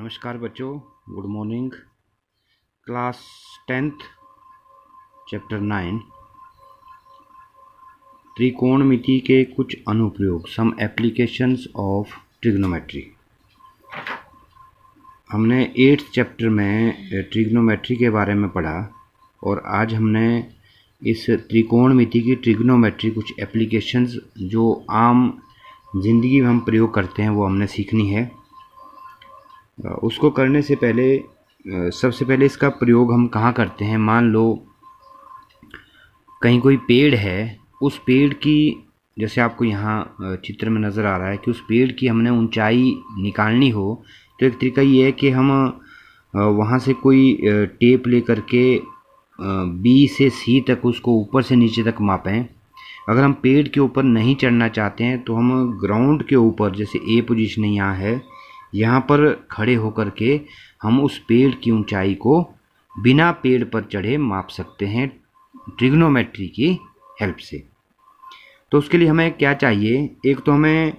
नमस्कार बच्चों, good morning. Class 10th chapter 9 त्रिकोणमिति के कुछ अनुप्रयोग, सम एप्लीकेशंस ऑफ ट्रिग्नोमेट्री। हमने 8th चैप्टर में ट्रिग्नोमेट्री के बारे में पढ़ा और आज हमने इस त्रिकोणमिति की ट्रिग्नोमेट्री कुछ एप्लीकेशंस जो आम जिंदगी में हम प्रयोग करते हैं वो हमने सीखनी है। उसको करने से पहले सबसे पहले इसका प्रयोग हम कहाँ करते हैं। मान लो कहीं कोई पेड़ है, उस पेड़ की, जैसे आपको यहाँ चित्र में नज़र आ रहा है कि उस पेड़ की हमने ऊंचाई निकालनी हो तो एक तरीका ये है कि हम वहाँ से कोई टेप लेकर के बी से सी तक उसको ऊपर से नीचे तक मापें। अगर हम पेड़ के ऊपर नहीं चढ़ना चाहते हैं तो हम ग्राउंड के ऊपर, जैसे ए पोजीशन यहाँ है, यहाँ पर खड़े होकर के हम उस पेड़ की ऊंचाई को बिना पेड़ पर चढ़े माप सकते हैं ट्रिग्नोमेट्री की हेल्प से। तो उसके लिए हमें क्या चाहिए, एक तो हमें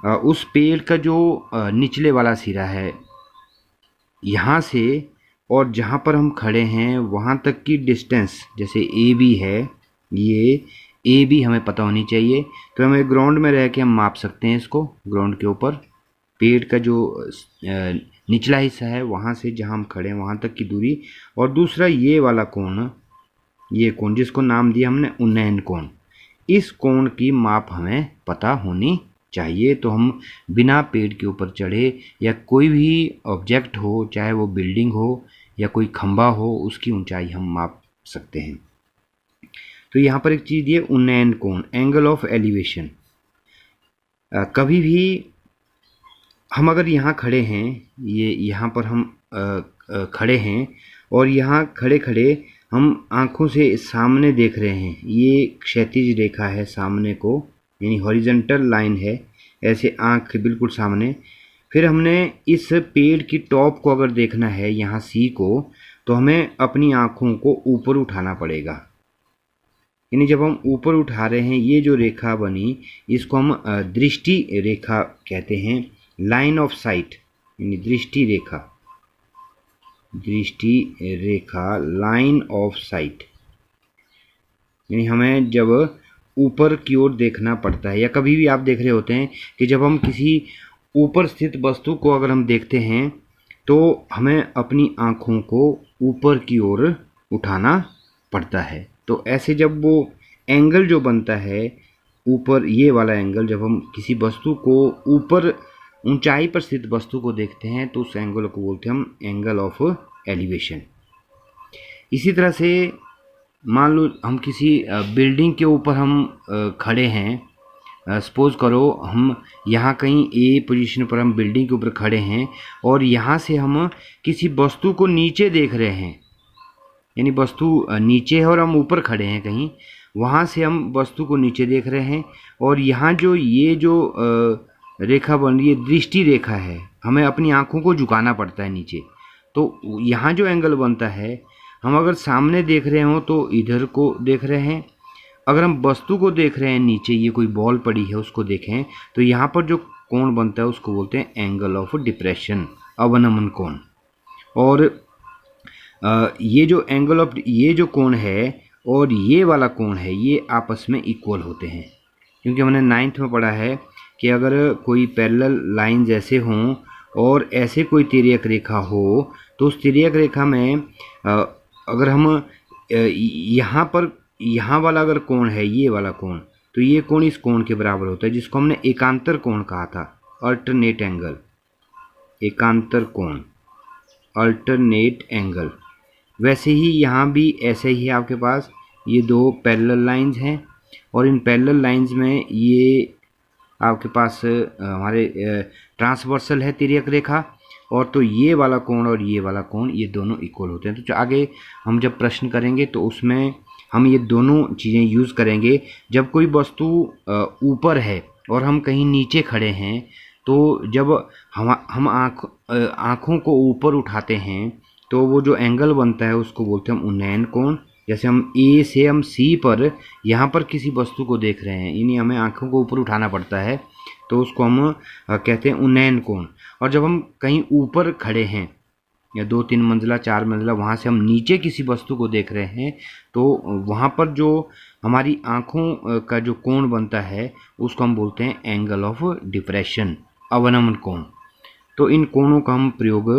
उस पेड़ का जो निचले वाला सिरा है यहाँ से और जहाँ पर हम खड़े हैं वहाँ तक की डिस्टेंस, जैसे ए बी है, ये ए बी हमें पता होनी चाहिए। तो हमें ग्राउंड में रह के हम माप सकते हैं इसको। ग्राउंड के ऊपर पेड़ का जो निचला हिस्सा है वहाँ से जहाँ हम खड़े हैं वहाँ तक की दूरी, और दूसरा ये वाला कोण, ये कोण जिसको नाम दिया हमने उन्नयन कोण, इस कोण की माप हमें पता होनी चाहिए। तो हम बिना पेड़ के ऊपर चढ़े या कोई भी ऑब्जेक्ट हो, चाहे वो बिल्डिंग हो या कोई खंभा हो, उसकी ऊंचाई हम माप सकते हैं। तो यहाँ पर एक चीज़ ये उन्नयन कोण, एंगल ऑफ एलिवेशन। कभी भी हम अगर यहाँ खड़े हैं, ये यहाँ पर हम खड़े हैं और यहाँ खड़े खड़े हम आँखों से सामने देख रहे हैं, ये क्षैतिज रेखा है सामने को, यानी हॉरिजॉन्टल लाइन है, ऐसे आँख बिल्कुल सामने। फिर हमने इस पेड़ की टॉप को अगर देखना है, यहाँ सी को, तो हमें अपनी आँखों को ऊपर उठाना पड़ेगा। यानी जब हम ऊपर उठा रहे हैं, ये जो रेखा बनी इसको हम दृष्टि रेखा कहते हैं, लाइन ऑफ साइट, यानी दृष्टि रेखा, दृष्टि रेखा, लाइन ऑफ साइट। यानी हमें जब ऊपर की ओर देखना पड़ता है, या कभी भी आप देख रहे होते हैं कि जब हम किसी ऊपर स्थित वस्तु को अगर हम देखते हैं तो हमें अपनी आँखों को ऊपर की ओर उठाना पड़ता है। तो ऐसे जब वो एंगल जो बनता है ऊपर, ये वाला एंगल, जब हम किसी वस्तु को ऊपर ऊंचाई पर स्थित वस्तु को देखते हैं तो उस एंगल को बोलते हैं हम एंगल ऑफ एलिवेशन। इसी तरह से मान लो हम किसी बिल्डिंग के ऊपर हम खड़े हैं, सपोज करो हम यहाँ कहीं ए पोजीशन पर हम बिल्डिंग के ऊपर खड़े हैं और यहाँ से हम किसी वस्तु को नीचे देख रहे हैं, यानी वस्तु नीचे है और हम ऊपर खड़े हैं कहीं, वहाँ से हम वस्तु को नीचे देख रहे हैं और यहाँ जो ये जो रेखा बन रही है दृष्टि रेखा है, हमें अपनी आँखों को झुकाना पड़ता है नीचे। तो यहाँ जो एंगल बनता है, हम अगर सामने देख रहे हो तो इधर को देख रहे हैं, अगर हम वस्तु को देख रहे हैं नीचे, ये कोई बॉल पड़ी है उसको देखें, तो यहाँ पर जो कोण बनता है उसको बोलते हैं एंगल ऑफ डिप्रेशन, अवनमन कोण। और ये जो एंगल ऑफ, ये जो कोण है और ये वाला कोण है, ये आपस में इक्वल होते हैं, क्योंकि हमने 9th में पढ़ा है कि अगर कोई पैरेलल लाइंस ऐसे हों और ऐसे कोई तिर्यक रेखा हो तो उस तिर्यक रेखा में अगर हम यहाँ पर, यहाँ वाला अगर कोण है, ये वाला कोण, तो ये कोण इस कोण के बराबर होता है, जिसको हमने एकांतर कोण कहा था, अल्टरनेट एंगल, एकांतर कोण, अल्टरनेट एंगल। वैसे ही यहाँ भी ऐसे ही है, आपके पास ये दो पैरेलल लाइंस हैं और इन पैरेलल लाइंस में ये आपके पास हमारे ट्रांसवर्सल है तिर्यक रेखा, और तो ये वाला कोण और ये वाला कोण, ये दोनों इक्वल होते हैं। तो आगे हम जब प्रश्न करेंगे तो उसमें हम ये दोनों चीज़ें यूज़ करेंगे। जब कोई वस्तु ऊपर है और हम कहीं नीचे खड़े हैं, तो जब हम आँखों को ऊपर उठाते हैं तो वो जो एंगल बनता है उसको बोलते हैं हम उन्नयन कोण। जैसे हम ए से हम सी पर यहाँ पर किसी वस्तु को देख रहे हैं, यानी हमें आँखों को ऊपर उठाना पड़ता है, तो उसको हम कहते हैं उन्नयन कोण। और जब हम कहीं ऊपर खड़े हैं या 2-3 मंजिला 4 मंजिला वहाँ से हम नीचे किसी वस्तु को देख रहे हैं, तो वहाँ पर जो हमारी आँखों का जो कोण बनता है उसको हम बोलते हैं एंगल ऑफ डिप्रेशन, अवनमन कोण। तो इन कोणों का हम प्रयोग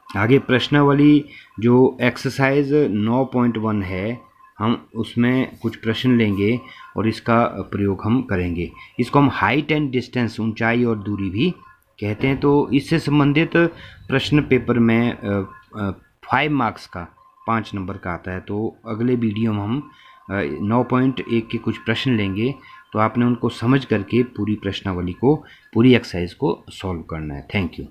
आगे प्रश्नावली जो एक्सरसाइज 9.1 है, हम उसमें कुछ प्रश्न लेंगे और इसका प्रयोग हम करेंगे। इसको हम हाइट एंड डिस्टेंस, ऊंचाई और दूरी भी कहते हैं। तो इससे संबंधित प्रश्न पेपर में 5 मार्क्स का 5 नंबर का आता है। तो अगले वीडियो में हम 9.1 के कुछ प्रश्न लेंगे, तो आपने उनको समझ करके पूरी प्रश्नावली को, पूरी एक्सरसाइज को सॉल्व करना है। Thank you.